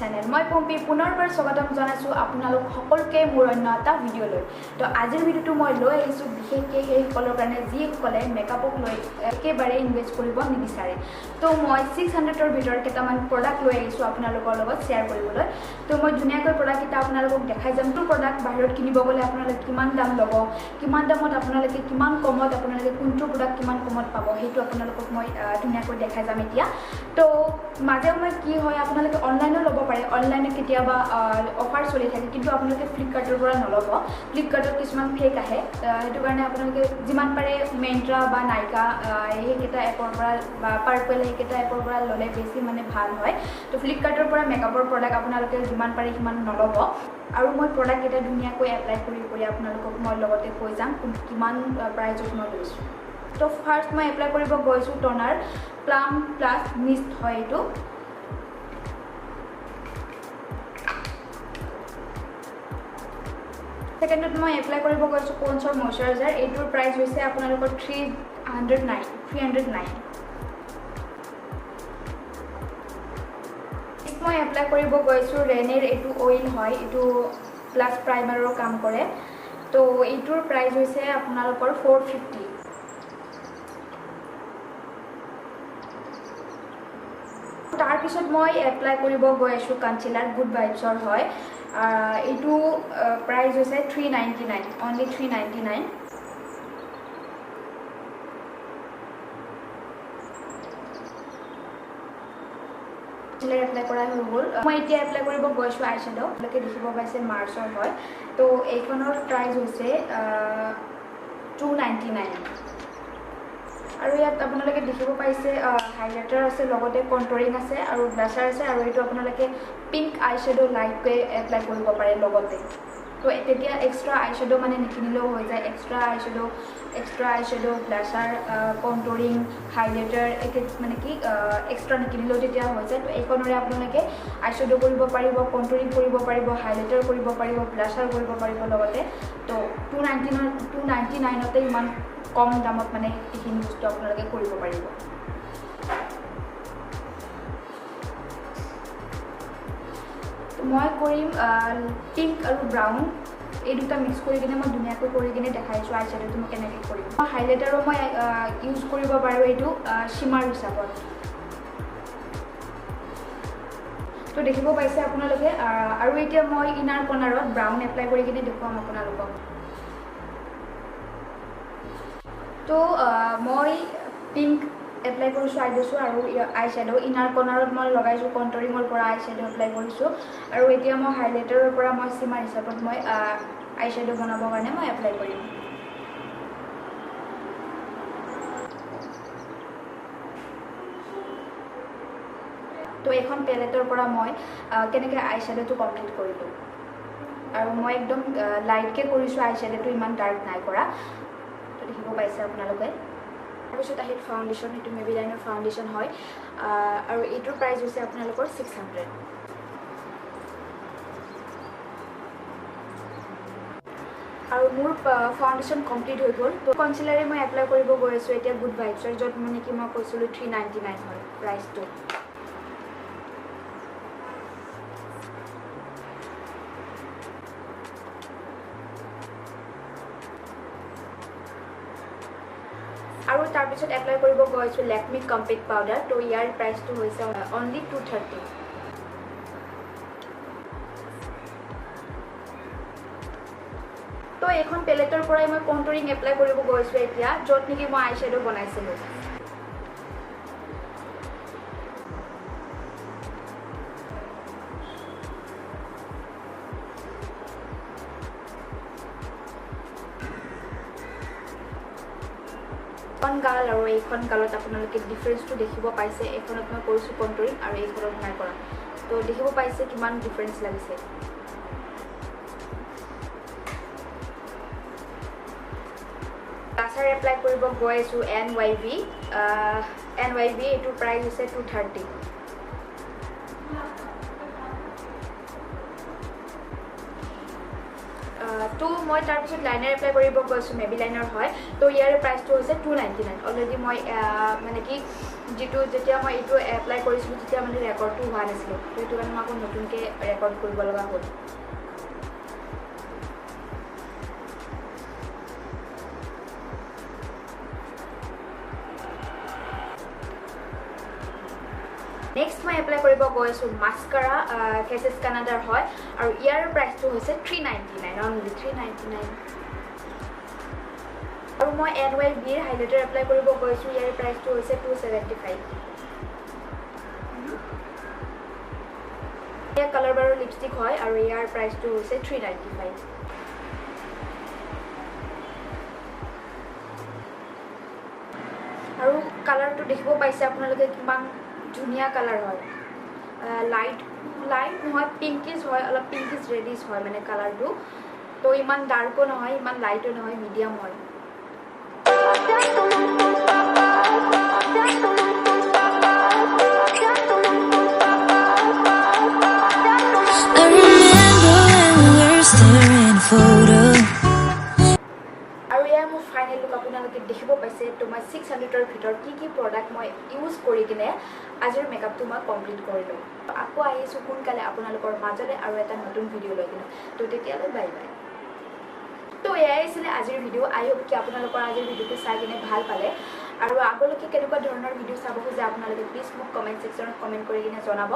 channel মই পম্পি পুনৰবাৰ স্বাগতম জনাইছোঁ আপোনালোক সকলোকে মোৰ অন্য এটা ভিডিঅ' লৈ তো আজিৰ ভিডিঅ'টো মই লৈ আহিছোঁ বিশেষকৈ সেইসকলৰ কাৰণে যিসকলে মেকআপক লৈ একেবাৰে ইনভেষ্ট কৰিব নিবিচাৰে তো মই 600ৰ ভিতৰত কেইটামান প্ৰডাক্ট লৈ আহিছোঁ আপোনালোকৰ লগত শ্বেয়াৰ কৰিবলৈ তো মই ধুনীয়াকৈ প্ৰডাক্টকেইটা আপোনালোকক দেখাই যাম তো প্ৰডাক্ট বাহিৰত কিনিব গ'লে আপোনালোকে কিমান দাম ল'ব কিমান দামত আপোনালোকে কিমান কমত আপোনালোকে কোনটো প্ৰডাক্ট কিমান কমত পাব সেইটো আপোনালোকক মই ধুনীয়াকৈ দেখাই যাম এতিয়া তো মাজে সময়ে কি হয় আপোনালোকে অনলাইনো ল'ব পাৰে অনলাইনে কেতিয়াবা অফাৰ চলি থাকে কিন্তু আপোনালোকে ফ্লিপকাৰ্টৰ পৰা নল'ব ফ্লিপকাৰ্টত কিছুমান ফেক আহে সেইটো কাৰণে আপোনালোকে যিমান পাৰে মেন্ট্ৰা বা নাইকা সেইকেইটা এপৰ পৰা বা পাৰ্পল সেইকেইটা এপৰ পৰা ল'লে বেছি মানে ভাল হয় তো ফ্লিপকাৰ্টৰ পৰা মেকআপৰ প্ৰডাক্ট আপোনালোকে যিমান পাৰে সিমান নল'ব আৰু মই প্ৰডাক্টকেইটা ধুনীয়াকৈ এপ্লাই কৰি আপোনালোকক মই লগতে কৈ যাম কিমান প্ৰাইজত মই লৈছোঁ তো ফাৰ্ষ্ট মই এপ্লাই কৰিব গৈছোঁ টনাৰ প্লাম প্লাছ মিষ্ট হয় এইটো সেকেন্ডত মই এপ্লাই কৰিব গৈছোঁ পন্সৰ ময়শ্চাৰাইজাৰ এইটোৰ প্ৰাইচ হৈছে আপোনালোকৰ 309 মই এপ্লাই কৰিব গৈছোঁ ৰেনেৰ এইটো অইল হয় এইটো প্লাছ প্ৰাইমাৰৰ কাম কৰে তো এইটোৰ প্ৰাইচ হৈছে আপোনালোকৰ 450 তাৰপিছত মই এপ্লাই কৰিব গৈ আছোঁ কনচিলাৰ গুড ভাইবছৰ হয় এইটো প্ৰাইচ হৈছে 399 অনলি 399 কনচিলাৰ এপ্লাই কৰা হৈ গ'ল মই এতিয়া এপ্লাই কৰিব গৈছোঁ আই শ্বেডো আপোনালোকে দেখিব পাইছে মাৰ্চৰ হয় তো এইখনৰ প্ৰাইচ হৈছে 299 আৰু ইয়াত আপোনালোকে দেখিব পাইছে হাইলাইটাৰ আছে লগতে কণ্টৰিং আছে আৰু ব্লাছাৰ আছে আৰু এইটো আপোনালোকে পিংক আই শ্বেডো লাইটকৈ এপ্লাই কৰিব পাৰে লগতে তো তেতিয়া এক্সট্ৰা আই শ্বেডো মানে নিকিনিলেও হৈ যায় এক্সট্ৰা আই শ্বেডো ব্লাছাৰ কণ্টৰিং হাইলাইটাৰ মানে কি এক্সট্ৰা নিকিনিলেও তেতিয়া হৈ যায় তো এইখনৰে আপোনালোকে আই শ্বেডো কৰিব পাৰিব কণ্টৰিং কৰিব পাৰিব হাইলাইটাৰ কৰিব পাৰিব ব্লাছাৰ কৰিব পাৰিব লগতে তো 299তে ইমান কম দামত মানে এইখিনি বস্তু আপোনালোকে কৰিব পাৰিব মই কৰিম পিংক আৰু ব্ৰাউন এই দুটা মিক্স কৰি কিনে মই ধুনীয়াকৈ কৰি কিনে দেখাইছোঁ আই শ্বেডোটো মই কেনেকৈ কৰিম হাইলাইটাৰো মই ইউজ কৰিব পাৰোঁ এইটো শ্বিমাৰ হিচাপত তো দেখিব পাইছে আপোনালোকে আৰু এতিয়া মই ইনাৰ কৰ্নাৰত ব্ৰাউন এপ্লাই কৰি কিনে দেখুৱাম আপোনালোকক তো মই পিংক এপ্লাই কৰিছোঁ আইডছো আৰু আই শ্বেডো ইনাৰ কৰ্নাৰত মই লগাইছোঁ কণ্টৰিঙৰ পৰা আই শ্বেডো এপ্লাই কৰিছোঁ আৰু এতিয়া মই হাইলাইটাৰৰ পৰা মই শ্বিমাৰ হিচাপত মই আই শ্বেডো বনাবৰ কাৰণে মই এপ্লাই কৰিম তো এখন পেলেটৰ পৰা মই কেনেকৈ আই শ্বেডোটো কমপ্লিট কৰিলোঁ আৰু মই একদম লাইটকৈ কৰিছোঁ আই শ্বেডোটো ইমান ডাৰ্ক নাই কৰা তো দেখিব পাইছে আপোনালোকে তাৰপিছত আহিল ফাউণ্ডেশ্যন সেইটো মেবিলাইনৰ ফাউণ্ডেশ্যন হয় আৰু এইটোৰ প্ৰাইচ হৈছে আপোনালোকৰ 600 আৰু মোৰ ফাউণ্ডেশ্যন কমপ্লিট হৈ গ'ল তো কনচিলাৰে মই এপ্লাই কৰিব গৈ আছোঁ এতিয়া গুড ভাইবছৰ য'ত মানে কি মই কৈছিলোঁ 399 হয় প্ৰাইচটো আৰু তাৰপিছত এপ্লাই কৰিব গৈছোঁ লেকমি কম্পেক্ট পাউডাৰ তো ইয়াৰ প্ৰাইচটো হৈছে অনলি 230 তো এইখন পেলেটৰ পৰাই মই কণ্টৰিং এপ্লাই কৰিব গৈছোঁ এতিয়া য'ত নেকি মই আই শ্বেডো বনাইছিলোঁ এখন গাল আৰু এইখন গালত আপোনালোকে ডিফাৰেঞ্চটো দেখিব পাইছে এইখনত মই কৰিছোঁ কণ্টৰিং আৰু এইখনত নাই কৰা তো দেখিব পাইছে কিমান ডিফাৰেঞ্চ লাগিছে ব্লাছাৰ এপ্লাই কৰিব গৈ আছোঁ NYV এইটোৰ প্ৰাইচ হৈছে 230 তো তো মই তাৰপিছত লাইনাৰ এপ্লাই কৰিব গৈছোঁ মেবি লাইনাৰ হয় তো ইয়াৰ প্ৰাইচটো হৈছে 299 অলৰেডি মই মানে কি যিটো যেতিয়া মই এইটো এপ্লাই কৰিছিলোঁ তেতিয়া মানে ৰেকৰ্ডটো হোৱা নাছিলোঁ তো সেইটো কাৰণে মই আকৌ নতুনকৈ ৰেকৰ্ড কৰিব লগা হ'ল নেক্সট মই এপ্লাই কৰিব গৈছোঁ মাস্কাৰা ফেচেছ কানাডাৰ হয় আৰু ইয়াৰ প্ৰাইচটো হৈছে 399 অনলি 399 আৰু মই NYBৰ হাইলাইটাৰ এপ্লাই কৰিব গৈছোঁ ইয়াৰ প্ৰাইচটো হৈছে 275 ইয়াৰ কালাৰ বাৰু লিপষ্টিক হয় আৰু ইয়াৰ প্ৰাইচটো হৈছে 395 আৰু কালাৰটো দেখিব পাইছে আপোনালোকে কিমান ধুনীয়া কালাৰ হয় লাইট নহয় পিংকিছ হয় অলপ পিংকিছ ৰেডিছ হয় মানে কালাৰটো তো ইমান ডাৰ্কো নহয় ইমান লাইটো নহয় মিডিয়াম হয় আৰু ইয়াৰ মোৰ ফাইনেল লুক আপোনালোকে দেখিব পাইছে তো মই 600ৰ ভিতৰত কি প্ৰডাক্ট মই ইউজ কৰি কিনে আজিৰ মেকআপটো মই কমপ্লিট কৰিলোঁ আকৌ আহিছোঁ সোনকালে আপোনালোকৰ মাজলৈ আৰু এটা নতুন ভিডিঅ' লৈ কিনে তো তেতিয়ালৈ বাই বাই তো এয়াই আছিলে আজিৰ ভিডিঅ' আই হোপ কি আপোনালোকৰ আজিৰ ভিডিঅ'টো চাই কিনে ভাল পালে আৰু আগলৈকে কেনেকুৱা ধৰণৰ ভিডিঅ' চাব খোজে আপোনালোকে প্লিজ মোক কমেণ্ট ছেকশ্যনত কমেণ্ট কৰি কিনে জনাব